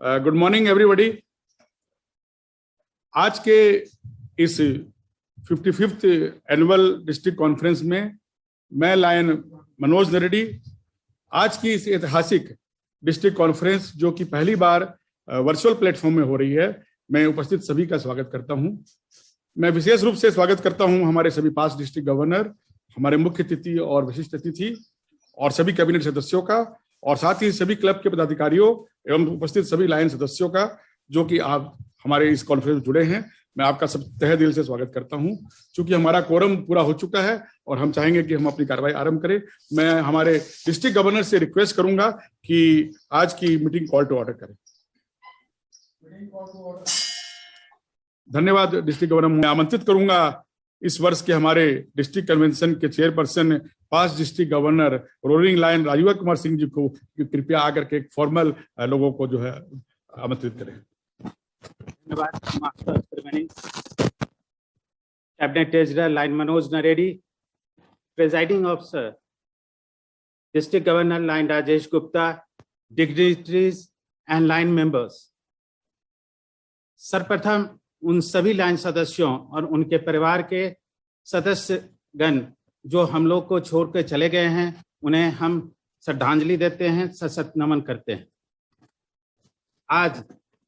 Good morning everybody. आज के इस 55th एनुअल डिस्ट्रिक्ट कॉन्फ्रेंस में मैं लायन मनोज नरेडी आज की इस ऐतिहासिक डिस्ट्रिक्ट कॉन्फ्रेंस जो कि पहली बार वर्चुअल प्लेटफॉर्म में हो रही है, मैं उपस्थित सभी का स्वागत करता हूं। मैं विशेष रूप से स्वागत करता हूं हमारे सभी 5 डिस्ट्रिक्ट गवर्नर, हमारे मुख्य अतिथि और विशिष्ट अतिथि और सभी कैबिनेट सदस्यों का, और साथ ही सभी क्लब के पदाधिकारियों एवं उपस्थित सभी लायन सदस्यों का जो कि आप हमारे इस कॉन्फ्रेंस में जुड़े हैं। मैं आपका सब तहे दिल से स्वागत करता हूं। चूंकि हमारा कोरम पूरा हो चुका है और हम चाहेंगे कि हम अपनी कार्रवाई आरंभ करें, मैं हमारे डिस्ट्रिक्ट गवर्नर से रिक्वेस्ट करूंगा कि आज की मीटिंग कॉल टू ऑर्डर करें। धन्यवाद डिस्ट्रिक्ट गवर्नर। मैं आमंत्रित करूंगा इस वर्ष के हमारे डिस्ट्रिक्ट कन्वेंशन के chairperson 5 district governor roaring lion Rajeev Kumar Singh ji को कृपया आकर के एक फॉर्मल लोगों को जो है आमंत्रित करें। धन्यवाद master Triveni. Cabinet treasurer lion Manoj Naredi, presiding officer district governor lion Rajesh Gupta, dignitaries and lion members. सर्वप्रथम उन सभी लाइन सदस्यों और उनके परिवार के सदस्यगण जो हम लोग को छोड़ के चले गए हैं, उन्हें हम श्रद्धांजलि देते हैं, सशक्त नमन करते हैं। आज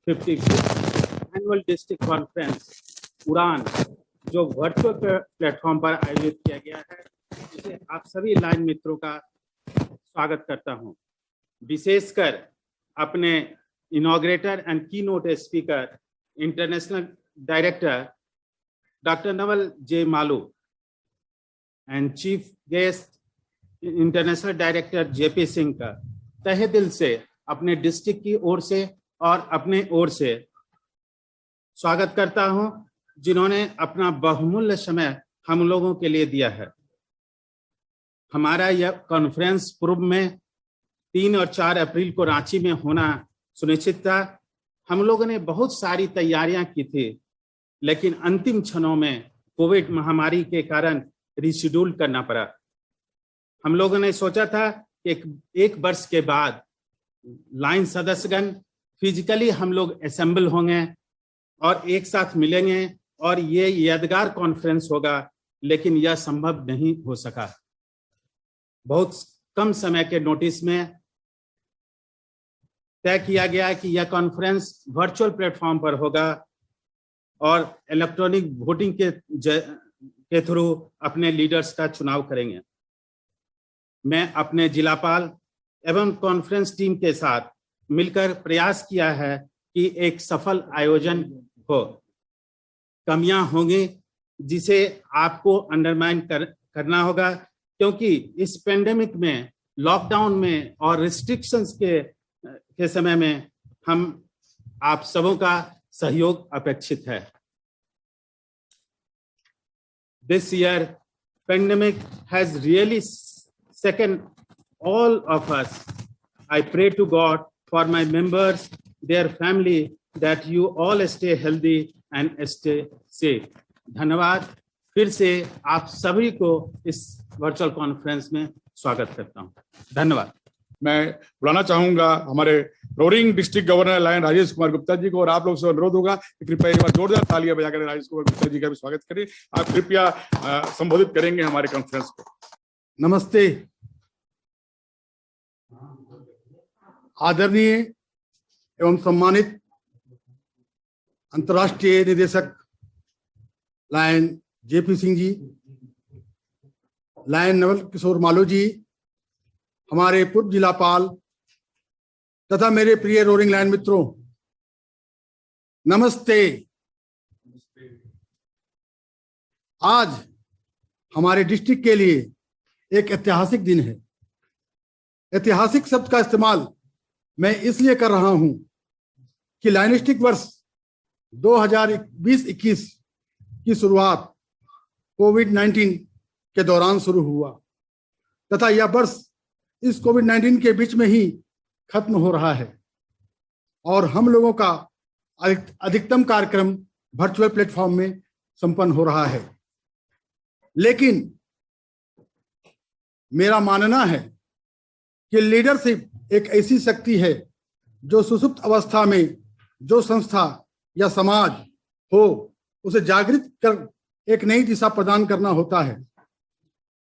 55th एनुअल डिस्ट्रिक्ट कॉन्फ्रेंस उड़ान जो वर्चुअल प्लेटफॉर्म पर आयोजित किया गया है, उसे आप सभी लाइन मित्रों का स्वागत करता हूं। विशेषकर अपने इनॉग्रेटर एंड की note speaker international director doctor Naval J Malu and chief guest international director JP Singh का तहे दिल से अपने डिस्ट्रिक्ट की ओर से और अपने ओर से स्वागत करता हूं, जिन्होंने अपना बहुमूल्य समय हम लोगों के लिए दिया है। हमारा यह कॉन्फ्रेंस पूर्व में 3 और 4 अप्रैल को रांची में होना सुनिश्चित था। हम लोगों ने बहुत सारी तैयारियां की थी, लेकिन अंतिम क्षणों में कोविड महामारी के कारण रिशेड्यूल करना पड़ा। हम लोगों ने सोचा था कि एक वर्ष के बाद लाइन सदस्यगण फिजिकली हम लोग असेंबल होंगे और एक साथ मिलेंगे और ये यादगार कॉन्फ्रेंस होगा, लेकिन यह संभव नहीं हो सका। बहुत कम समय के नोटिस में तय किया गया कि यह कॉन्फ्रेंस वर्चुअल प्लेटफॉर्म पर होगा और इलेक्ट्रॉनिक वोटिंग के थ्रू अपने लीडर्स का चुनाव करेंगे। मैं अपने जिलापाल एवं कॉन्फ्रेंस टीम के साथ मिलकर प्रयास किया है कि एक सफल आयोजन हो। कमियां होंगी जिसे आपको अंडरमाइन करना होगा, क्योंकि इस पेंडेमिक में, लॉकडाउन में और रिस्ट्रिक्शंस के समय में हम आप सबों का सहयोग अपेक्षित है। This year pandemic has really shaken all of us. I pray to God for my members, their family, that you all stay healthy and stay safe. धन्यवाद। फिर से आप सभी को इस वर्चुअल कॉन्फ्रेंस में स्वागत करता हूं। धन्यवाद। मैं बुलाना चाहूंगा हमारे roaring district governor lion Rajesh Kumar Gupta ji को, और आप लोग से अनुरोध होगा कि कृपया एक बार जोरदार तालियां बजाकर राजेश कुमार गुप्ता जी का भी स्वागत करें। आप कृपया संबोधित करेंगे हमारे कॉन्फ्रेंस को। नमस्ते। आदरणीय एवं सम्मानित अंतर्राष्ट्रीय निदेशक lion JP Singh ji, lion Naval Kishore Malu जी, हमारे पूर्व जिलापाल तथा मेरे प्रिय रोरिंग लाइन मित्रों, नमस्ते। आज हमारे डिस्ट्रिक्ट के लिए एक ऐतिहासिक दिन है। ऐतिहासिक शब्द का इस्तेमाल मैं इसलिए कर रहा हूं कि लाइनिस्टिक वर्ष 2020-21 की शुरुआत कोविड-19 के दौरान शुरू हुआ तथा यह वर्ष इस कोविड-19 के बीच में ही खत्म हो रहा है और हम लोगों का अधिकतम कार्यक्रम वर्चुअल प्लेटफॉर्म में संपन्न हो रहा है। लेकिन मेरा मानना है कि लीडरशिप एक ऐसी शक्ति है जो सुसुप्त अवस्था में जो संस्था या समाज हो उसे जागृत कर एक नई दिशा प्रदान करना होता है।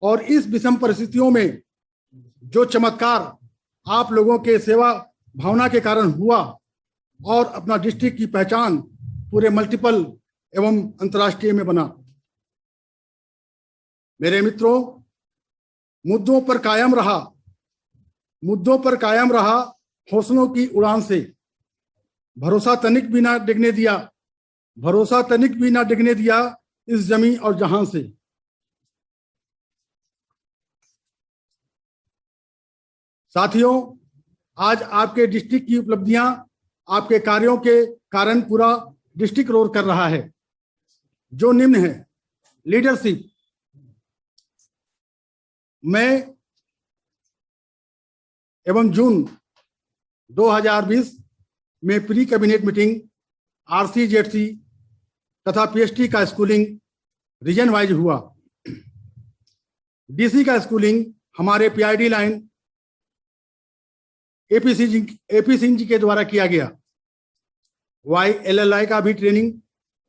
और इस विषम परिस्थितियों में जो चमत्कार आप लोगों के सेवा भावना के कारण हुआ और अपना डिस्ट्रिक्ट की पहचान पूरे मल्टीपल एवं अंतर्राष्ट्रीय में बना। मेरे मित्रों, मुद्दों पर कायम रहा हौसलों की उड़ान से भरोसा तनिक भी ना डिगने दिया इस जमीन और जहां से। साथियों, आज आपके डिस्ट्रिक्ट की उपलब्धियां आपके कार्यों के कारण पूरा डिस्ट्रिक्ट रोल कर रहा है, जो निम्न है। लीडरशिप, मई एवं जून 2020 में प्री कैबिनेट मीटिंग RCZC तथा PST का स्कूलिंग रीजन वाइज हुआ। DC का स्कूलिंग हमारे PID line AP Singh ji के द्वारा किया गया। YLLI का भी ट्रेनिंग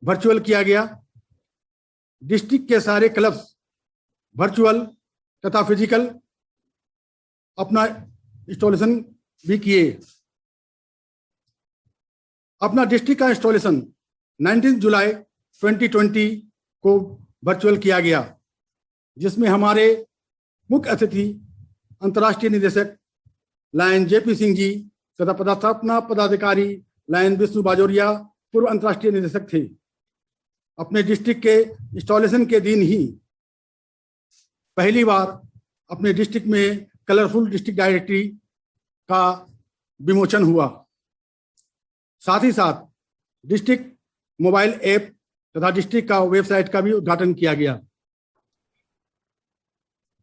वर्चुअल किया गया। डिस्ट्रिक्ट के सारे क्लब्स वर्चुअल तथा फिजिकल अपना इंस्टॉलेशन भी किए। अपना डिस्ट्रिक्ट का इंस्टॉलेशन 19 जुलाई 2020 को वर्चुअल किया गया, जिसमें हमारे मुख्य अतिथि अंतर्राष्ट्रीय निदेशक लायन JP सिंह जी तथा पदस्थापना पदाधिकारी लायन विष्णु बाजोरिया पूर्व अंतर्राष्ट्रीय निदेशक थे। अपने डिस्ट्रिक्ट के इंस्टॉलेशन के दिन ही पहली बार अपने डिस्ट्रिक्ट में कलरफुल डिस्ट्रिक्ट डायरेक्टरी का विमोचन हुआ। साथ ही साथ डिस्ट्रिक्ट मोबाइल ऐप तथा डिस्ट्रिक्ट का वेबसाइट का भी उद्घाटन किया गया।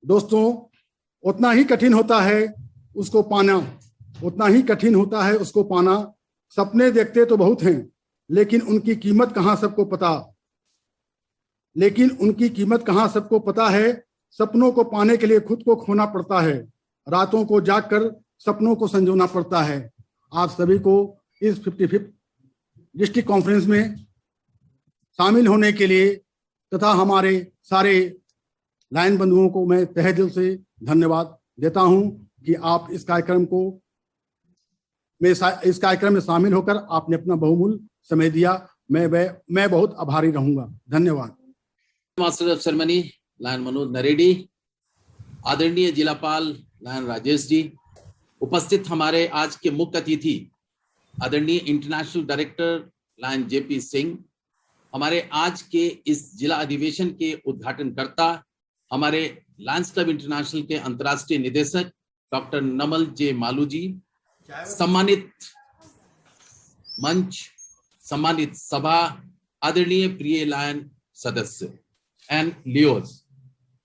दोस्तों, उतना ही कठिन होता है उसको पाना। सपने देखते तो बहुत हैं, लेकिन उनकी कीमत कहाँ सबको पता है। सपनों को पाने के लिए खुद को खोना पड़ता है, रातों को जागकर सपनों को संजोना पड़ता है। आप सभी को इस 55th डिस्ट्रिक्ट कॉन्फ्रेंस में शामिल होने के लिए तथा हमारे सारे लायन बंधुओं को मैं तहे दिल से धन्यवाद देता हूं कि आप इस कार्यक्रम में शामिल होकर आपने अपना बहुमूल्य समय दिया। मैं बहुत आभारी रहूंगा। धन्यवाद। Master of ceremony lion Manoj Naredi, आदरणीय जिलापाल लायन राजेश जी, उपस्थित हमारे आज के मुख्य अतिथि आदरणीय international director lion JP Singh, हमारे आज के इस जिला अधिवेशन के उद्घाटनकर्ता हमारे लायंस क्लब इंटरनेशनल के अंतर्राष्ट्रीय निदेशक डॉक्टर नमल J मालू जी, सम्मानित मंच, सम्मानित सभा, आदरणीय प्रिय लायन सदस्य एंड लियोज।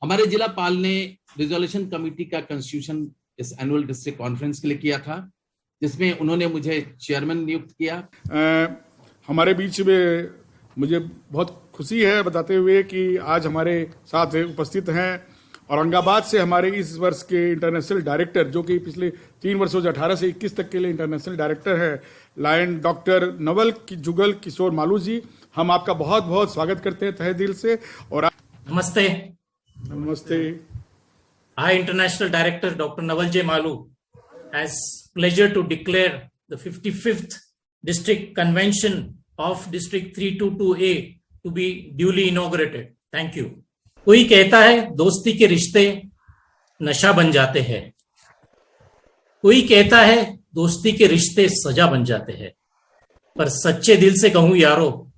हमारे जिला पाल ने रिजोल्यूशन कमेटी का कंस्टिट्यूशन इस एनुअल डिस्ट्रिक्ट कॉन्फ्रेंस के लिए किया था, जिसमें उन्होंने मुझे चेयरमैन नियुक्त किया। हमारे बीच में मुझे बहुत खुशी है बताते हुए कि आज हमारे साथ उपस्थित हैं औरंगाबाद से हमारे इस वर्ष के इंटरनेशनल डायरेक्टर, जो कि पिछले 3 वर्षों से 18 से 21 तक के लिए इंटरनेशनल डायरेक्टर है, लायन डॉक्टर नवल जुगल किशोर मालू जी। हम आपका बहुत बहुत स्वागत करते हैं तहे दिल से। और नमस्ते। I, International Director Dr. Naval J. Malu, has pleasure to declare the 55th District Convention of District 322A to be duly inaugurated. Thank you. कोई कहता है दोस्ती के रिश्ते नशा बन जाते हैं, कोई कहता है दोस्ती के रिश्ते सजा बन जाते हैं, पर सच्चे दिल से कहूं यारो,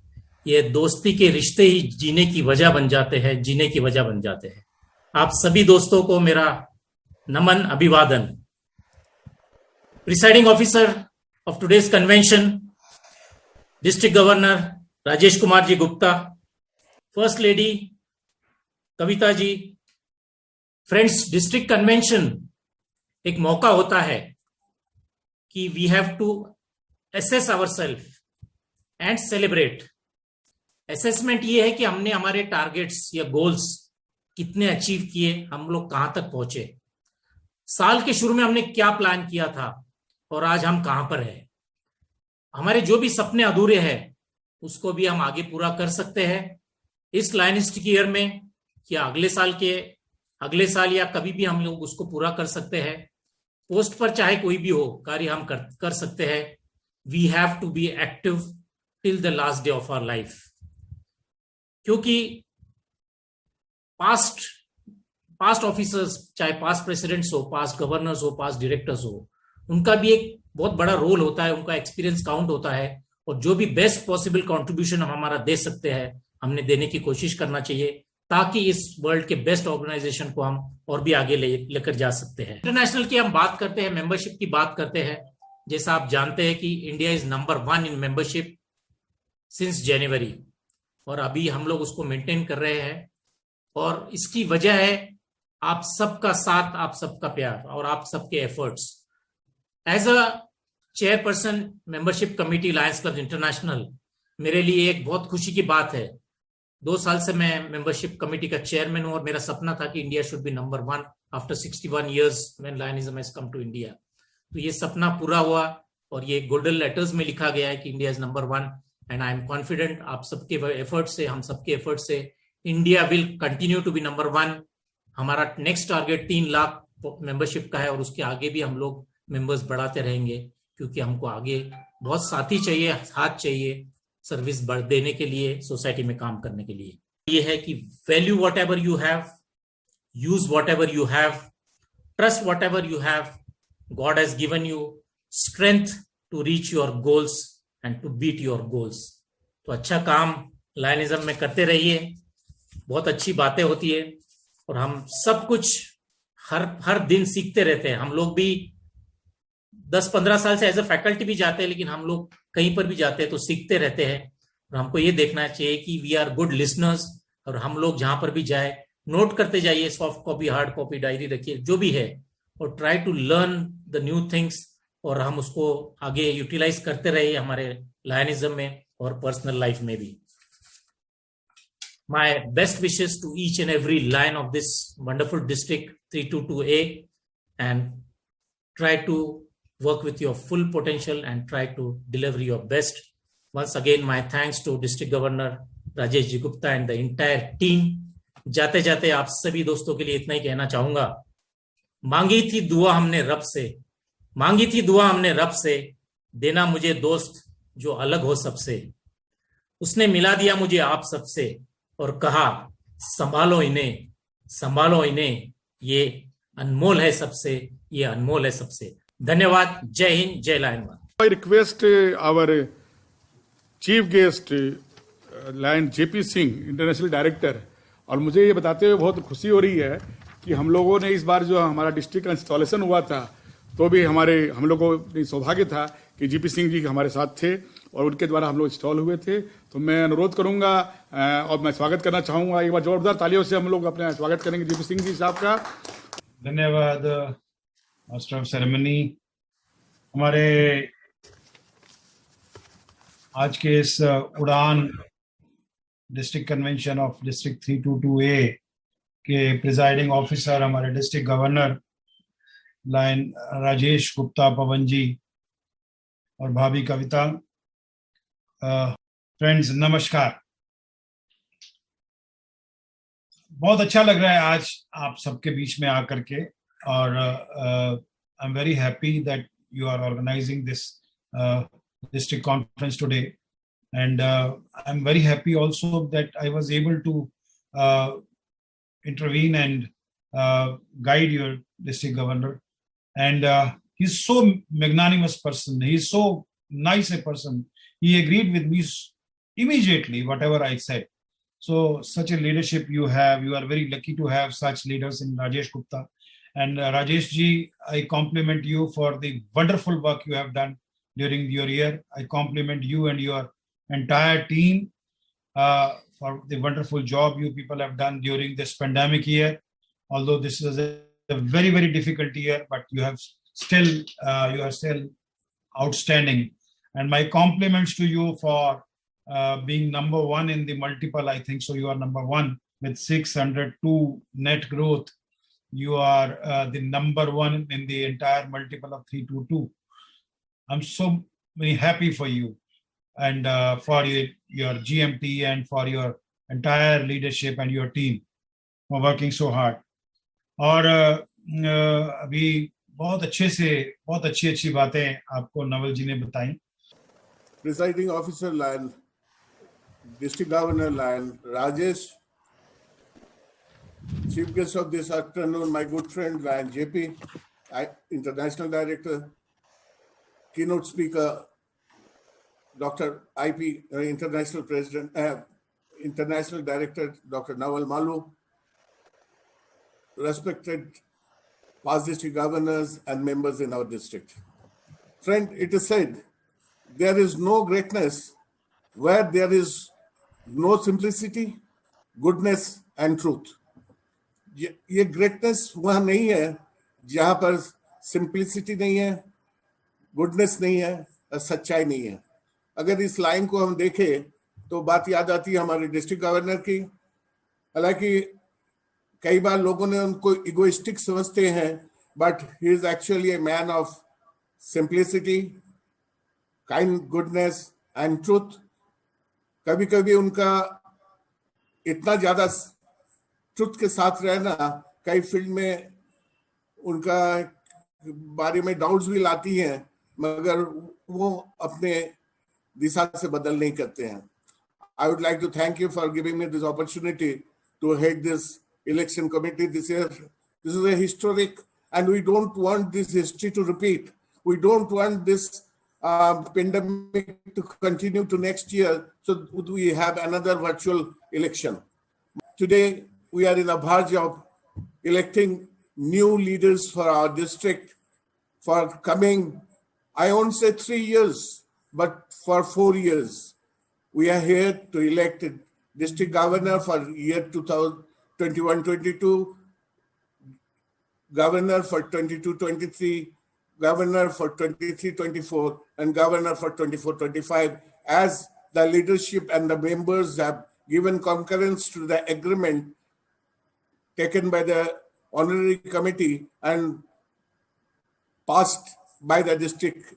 ये दोस्ती के रिश्ते ही जीने की वजह बन जाते हैं। आप सभी दोस्तों को मेरा नमन, अभिवादन। Presiding officer of today's convention district governor Rajesh Kumar ji Gupta, first lady Kavita ji, friends, district convention एक मौका होता है कि we have to assess ourselves and celebrate. Assessment ये है कि हमने हमारे टारगेट्स या गोल्स कितने अचीव किए, हम लोग कहां तक पहुंचे, साल के शुरू में हमने क्या प्लान किया था और आज हम कहां पर हैं। हमारे जो भी सपने अधूरे हैं उसको भी हम आगे पूरा कर सकते हैं इस लाइनिस्टिक ईयर में, या अगले साल या कभी भी हम लोग उसको पूरा कर सकते हैं। पोस्ट पर चाहे कोई भी हो, कार्य हम कर सकते हैं। We have to be active till the last day of our life, क्योंकि पास्ट ऑफिसर्स, चाहे पास्ट प्रेसिडेंट्स हो, पास्ट गवर्नर्स हो, पास्ट डायरेक्टर्स हो, उनका भी एक बहुत बड़ा रोल होता है, उनका एक्सपीरियंस काउंट होता है, और जो भी बेस्ट पॉसिबल कंट्रीब्यूशन हम हमारा दे सकते हैं हमने देने की कोशिश करना चाहिए, ताकि इस वर्ल्ड के बेस्ट ऑर्गेनाइजेशन को हम और भी आगे लेकर जा सकते हैं। इंटरनेशनल की हम बात करते हैं, मेंबरशिप की बात करते हैं। जैसा आप जानते हैं कि India is number 1 in membership since January, और अभी हम लोग उसको मेंटेन कर रहे हैं, और इसकी वजह है आप सबका साथ, आप सबका प्यार और आप सबके efforts. As a chairperson membership committee lions club international, मेरे लिए एक बहुत खुशी की बात है। 2 साल से मैं मेंबरशिप कमेटी का चेयरमैन हूं, और मेरा सपना था कि India should be number 1 after 61 years when lionism has come to India. तो ये सपना पूरा हुआ, और ये गोल्डन लेटर्स में लिखा गया है कि India is number 1, and I am confident आप सबके एफर्ट से, हम सबके एफर्ट से India will continue to be number 1। हमारा नेक्स्ट टारगेट 3 लाख मेंबरशिप का है, और उसके आगे भी हम लोग मेंबर्स बढ़ाते रहेंगे, क्योंकि हमको आगे बहुत साथी चाहिए, हाथ चाहिए सर्विस देने के लिए, सोसाइटी में काम करने के लिए। ये है कि value whatever you have, use whatever you have, trust whatever you have, God has given you strength to reach your goals and to beat your goals. तो अच्छा काम लायनिज्म में करते रहिए, बहुत अच्छी बातें होती है, और हम सब कुछ हर दिन सीखते रहते हैं। हम लोग भी 10-15 साल से एज अ फैकल्टी भी जाते हैं, लेकिन हम लोग कहीं पर भी जाते हैं तो सीखते रहते हैं, और हमको ये देखना चाहिए कि वी आर गुड लिसनर्स, और हम लोग जहां पर भी जाए नोट करते जाइए, soft copy, hard copy, diary रखिए, जो भी है, और try to learn the new things, और हम उसको आगे यूटिलाइज करते रहिए हमारे लायनिज्म में और पर्सनल लाइफ में भी। My best wishes to each and every lion of this wonderful district 322A, and try to work with your full potential and try to deliver your best. Once again, my thanks to District Governor Rajesh G. Gupta and the entire team. जाते जाते आप सभी दोस्तों के लिए इतना ही कहना चाहूंगा, मांगी थी दुआ हमने रब से, देना मुझे दोस्त जो अलग हो सबसे, उसने मिला दिया मुझे आप सबसे, और कहा संभालो इन्हें, ये अनमोल है सबसे। धन्यवाद। जय हिंद, जय लायनवाद। I request our chief guest lion JP Singh, international director, और मुझे ये बताते हुए बहुत खुशी हो रही है कि हम लोगों ने इस बार जो हमारा डिस्ट्रिक्ट का इंस्टॉलेशन हुआ था, तो भी हम लोगों को सौभाग्य था कि जीपी सिंह जी हमारे साथ थे, और उनके द्वारा हम लोग इंस्टॉल हुए थे। तो मैं अनुरोध करूंगा और मैं स्वागत करना चाहूंगा, एक बार जोरदार तालियों से हम लोग अपना स्वागत करेंगे जीपी सिंह जी साहब का। धन्यवाद मास्टर ऑफ सेरेमनी। हमारे आज के इस उड़ान district convention of district 322A के प्रिजाइडिंग ऑफिसर हमारे district governor lion Rajesh Gupta Pawan ji और भाभी कविता। फ्रेंड्स नमस्कार। बहुत अच्छा लग रहा है आज आप सबके बीच में आकर के, और I am very happy that you are organizing this district conference today, and I'm very happy also that I was able to intervene and guide your district governor, and he's so magnanimous person, he's so nice a person, he agreed with me immediately whatever I said. So such a leadership you have, you are very lucky to have such leaders in Rajesh Gupta. And Rajesh ji, I compliment you for the wonderful work you have done during your year. I compliment you and your entire team for the wonderful job you people have done during this pandemic year. Although this is a very, very difficult year, but you are still outstanding. And my compliments to you for being number 1 in the multiple. I think so. You are number 1 with 602 net growth. You are the number 1 in the entire multiple of 322. I'm so very happy for you and for your GMT and for your entire leadership and your team for working so hard. और अभी बहुत अच्छी बातें आपको नवल जी ने बताई. Presiding Officer Lion, District Governor Lion Rajesh, Chief Guest of this afternoon, my good friend Lion JP, International Director, Keynote Speaker, Dr. IP, International President, International Director, Dr. Nawal Malu, respected past district governors and members in our district. Friend, it is said, there is no greatness where there is no simplicity, goodness and truth. ये greatness वहाँ नहीं है जहाँ पर simplicity नहीं है, goodness नहीं है और सच्चाई नहीं है. अगर इस लाइन को हम देखें तो बात याद आती है हमारे डिस्ट्रिक्ट गवर्नर की. हालांकि कई बार लोगों ने उनको इगोइस्टिक समझते हैं, but he is actually a man of simplicity, kind goodness and truth. कभी कभी उनका इतना ज्यादा ट्रुथ के साथ रहना कई फील्ड में उनका बारे में डाउट्स भी लाती हैं, मगर वो अपने दिशा से बदल नहीं करते हैं. I would like to thank you for giving me this opportunity to head this election committee this year. This is a historic, and we don't want this history to repeat. We don't want this pandemic to continue to next year, so we have another virtual election. Today, we are in a barrage of electing new leaders for our district for coming, I won't say 3 years, but for 4 years. We are here to elect a district governor for year 2021-22, governor for 22-23, governor for 23-24, and governor for 24-25, as the leadership and the members have given concurrence to the agreement taken by the honorary committee and passed by the district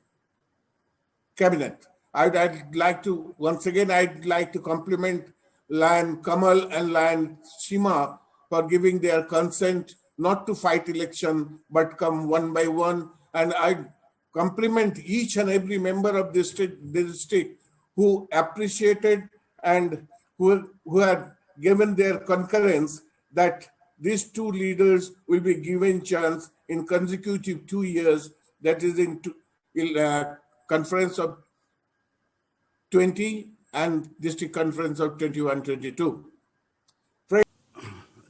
cabinet. I'd like to, once again, I'd like to compliment Lion Kamal and Lion Shima for giving their consent not to fight election, but come one by one. And I compliment each and every member of this district who appreciated and who had given their concurrence that these two leaders will be given chance in consecutive 2 years, that is in conference of 20 and district conference of 21-22.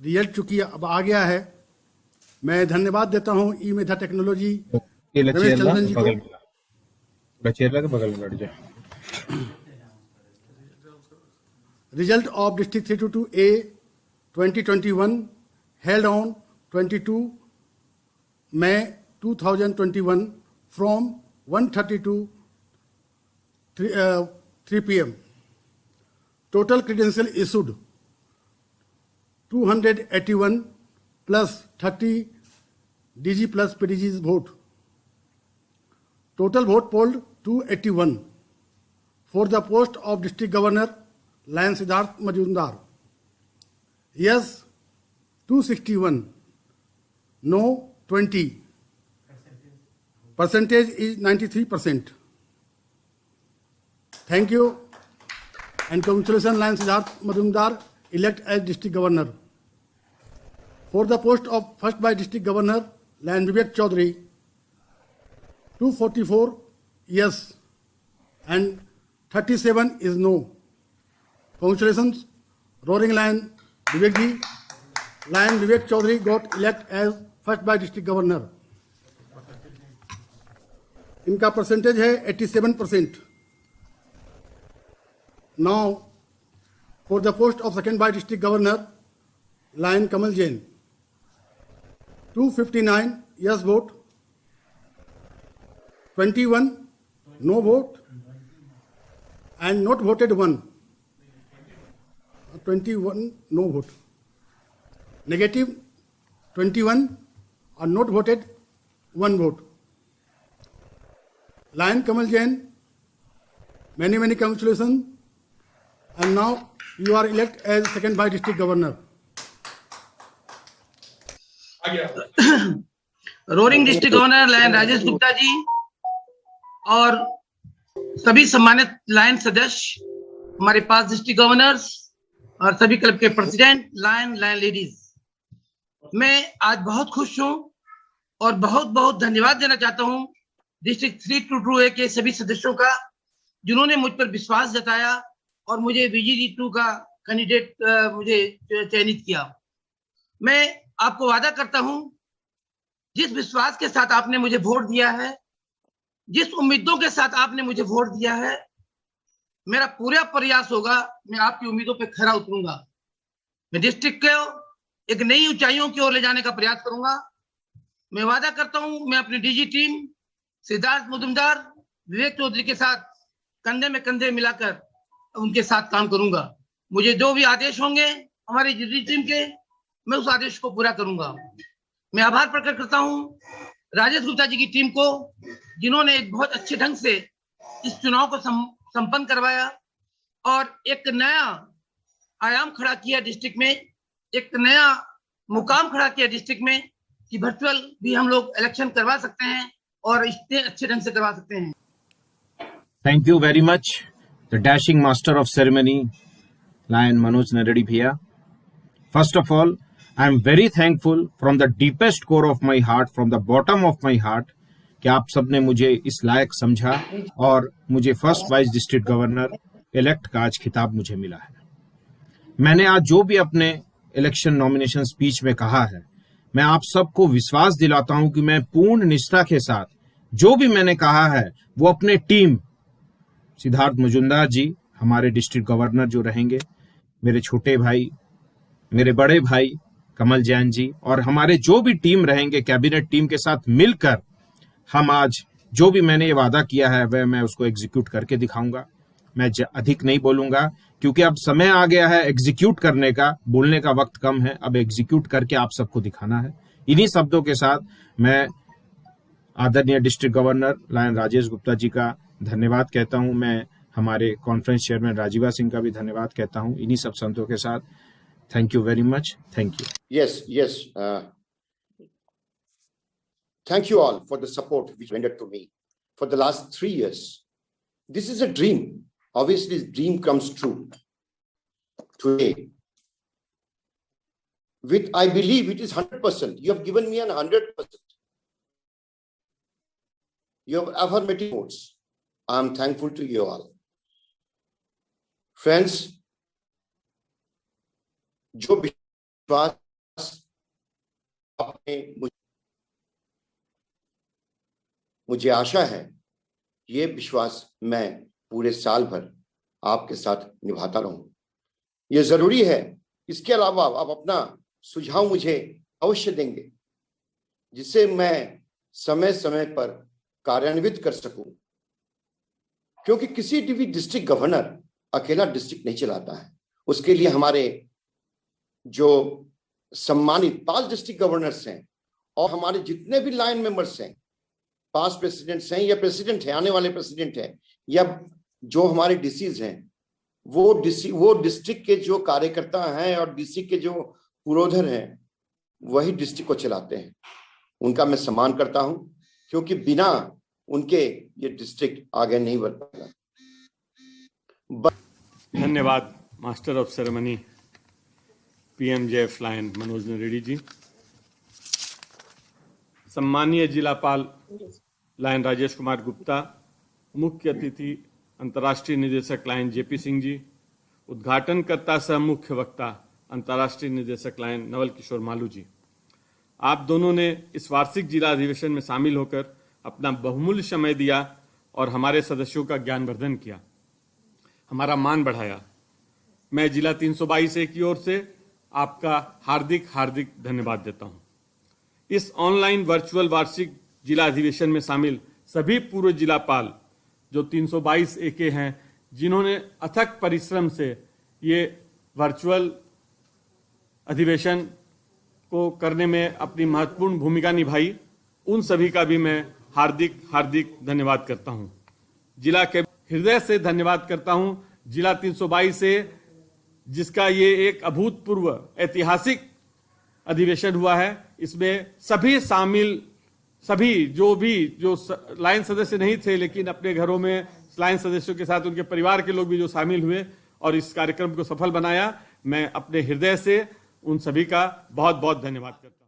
Result चूंकि अब आ गया है, मैं धन्यवाद देता हूं ई मेधा technology Ramesh Chandran जी को. Result of District 322A 2021 held on 22 May 2021 from 1:30 to 3 p.m. Total credential issued 281 plus 30 DG plus PDG's vote. Total vote polled 281. For the post of district governor, Lion Siddharth Majumdar. Yes, 261. No, 20. Percentage is 93%. Thank you and congratulations, Lion Siddharth Majumdar, elect as district governor. For the post of first by district governor, Lion Vivek Chaudhary, 244 yes and 37 is no. Congratulations, Roaring Lion Vivek ji. Lion Vivek Chaudhary got elect as first by district governor. इनका percentage है 87%. Now, for the post of second by district governor, Lion Kamal Jain, 259 yes vote, 21 no vote, and not voted 1. 21 no vote. Negative 21 are not voted 1 vote. Lion Kamal Jain Many congratulations. And now you are elected as second by district governor. Roaring district governor lion Rajesh Gupta ji और सभी सम्मानित lion सदस्य, हमारे पास district governors और सभी club के president, lion ladies, मैं आज बहुत खुश हूं और बहुत बहुत धन्यवाद देना चाहता हूं डिस्ट्रिक्ट 322A के सभी सदस्यों का, जिन्होंने मुझ पर विश्वास जताया और मुझे VGD2 का कैंडिडेट मुझे चयनित किया। मैं आपको वादा करता हूं, जिस विश्वास के साथ आपने मुझे वोट दिया है, जिस उम्मीदों के साथ आपने मुझे वोट दिया है, मेरा पूरा प्रयास होगा, मैं आपकी उम्मीदों पे खरा उतरूंगा। मैं डिस्ट्रिक्ट को एक नई ऊंचाइयों की ओर ले जाने का प्रयास करूंगा। मैं वादा करता हूं, मैं अपनी DG टीम सिद्धार्थ मुजुमदार, विवेक चौधरी के साथ कंधे में कंधे मिलाकर उनके साथ काम करूंगा। मुझे जो भी आदेश होंगे हमारी DG टीम के, मैं उस आदेश को पूरा करूंगा। मैं आभार प्रकट करता हूं राजेश गुप्ता जी की टीम को, जिन्होंने एक बहुत अच्छे ढंग से इस चुनाव को संपन्न करवाया और एक नया आयाम खड़ा किया डिस्ट्रिक्ट में, एक नया मुकाम खड़ा किया डिस्ट्रिक्ट में कि वर्चुअल भी हम लोग इलेक्शन करवा सकते हैं और इतने अच्छे ढंग से करवा सकते हैं। Thank you very much, the dashing master of ceremony, Lion Manoj Naredi Bhaiya. First of all, I am very thankful from the deepest core of my heart, from the bottom of my heart, कि आप सबने मुझे इस लायक समझा और मुझे first vice district governor elect का आज खिताब मुझे मिला है। मैंने आज जो भी अपने इलेक्शन नॉमिनेशन स्पीच में कहा है, मैं आप सबको विश्वास दिलाता हूं कि मैं पूर्ण निष्ठा के साथ जो भी मैंने कहा है वो अपने टीम, सिद्धार्थ मुजुमदार जी हमारे डिस्ट्रिक्ट गवर्नर जो रहेंगे, मेरे छोटे भाई, मेरे बड़े भाई कमल जैन जी और हमारे जो भी टीम रहेंगे कैबिनेट टीम के साथ मिलकर हम आज जो भी मैंने ये वादा किया है वह मैं उसको एग्जीक्यूट करके दिखाऊंगा। मैं अधिक नहीं बोलूंगा क्योंकि अब समय आ गया है एग्जीक्यूट करने का, बोलने का वक्त कम है, अब एग्जीक्यूट करके आप सबको दिखाना है। इन्हीं शब्दों के साथ मैं आदरणीय district governor lion Rajesh Gupta ji का धन्यवाद कहता हूं। मैं हमारे कॉन्फ्रेंस चेयरमैन राजीवा सिंह का भी धन्यवाद कहता हूं। इन्हीं सब संतों के साथ thank you very much. Thank you. Yes. Thank you all for the support which rendered to me for the last 3 years. This is a dream. Obviously, this dream comes true today. I believe it is 100%. You have given me an 100%. You have affirmative votes. I am thankful to you all. Friends, जो विश्वास आपने मुझे आशा है ये विश्वास मैं पूरे साल भर आपके साथ निभाता रहूं। ये जरूरी है। इसके अलावा आप अपना सुझाव मुझे अवश्य देंगे जिससे मैं समय समय पर कार्यान्वित कर सकूं, क्योंकि किसी भी डिस्ट्रिक्ट गवर्नर अकेला डिस्ट्रिक्ट नहीं चलाता है। उसके लिए हमारे जो सम्मानित 5 डिस्ट्रिक्ट गवर्नर्स हैं और हमारे जितने भी लाइन मेंबर्स हैं, पास्ट प्रेसिडेंट्स हैं या प्रेसिडेंट है, आने वाले प्रेसिडेंट हैं या जो हमारे डीसीज हैं, वो डिस्ट्रिक्ट के जो कार्यकर्ता हैं और डीसी के जो पुरोधर हैं वही डिस्ट्रिक्ट को चलाते हैं। उनका मैं सम्मान करता हूं, क्योंकि बिना उनके ये डिस्ट्रिक्ट आगे नहीं बढ़ पाएगा। धन्यवाद master of ceremony PMJF lion Manoj Naredi ji. सम्मानीय जिलापाल लायन राजेश कुमार गुप्ता, मुख्य अतिथि अंतर्राष्ट्रीय निदेशक लायन JP सिंह जी, उद्घाटनकर्ता सह मुख्य वक्ता अंतर्राष्ट्रीय निदेशक लायन नवल किशोर मालू जी, आप दोनों ने इस वार्षिक जिला अधिवेशन में शामिल होकर अपना बहुमूल्य समय दिया और हमारे सदस्यों का ज्ञानवर्धन किया, हमारा मान बढ़ाया। मैं जिला 322A की ओर से आपका हार्दिक धन्यवाद देता हूं। इस ऑनलाइन वर्चुअल वार्षिक जिला अधिवेशन में शामिल सभी पूर्व जिलापाल जो 322A के हैं, जिन्होंने अथक परिश्रम से ये वर्चुअल अधिवेशन को करने में अपनी महत्वपूर्ण भूमिका निभाई, उन सभी का भी मैं हार्दिक धन्यवाद करता हूं। जिला के हृदय से धन्यवाद करता हूं जिला 322 से, जिसका ये एक अभूतपूर्व ऐतिहासिक अधिवेशन हुआ है। इसमें सभी शामिल, सभी जो लाइन सदस्य नहीं थे लेकिन अपने घरों में लाइन सदस्यों के साथ उनके परिवार के लोग भी जो शामिल हुए और इस कार्यक्रम को सफल बनाया, मैं अपने हृदय से उन सभी का बहुत बहुत धन्यवाद करता हूं।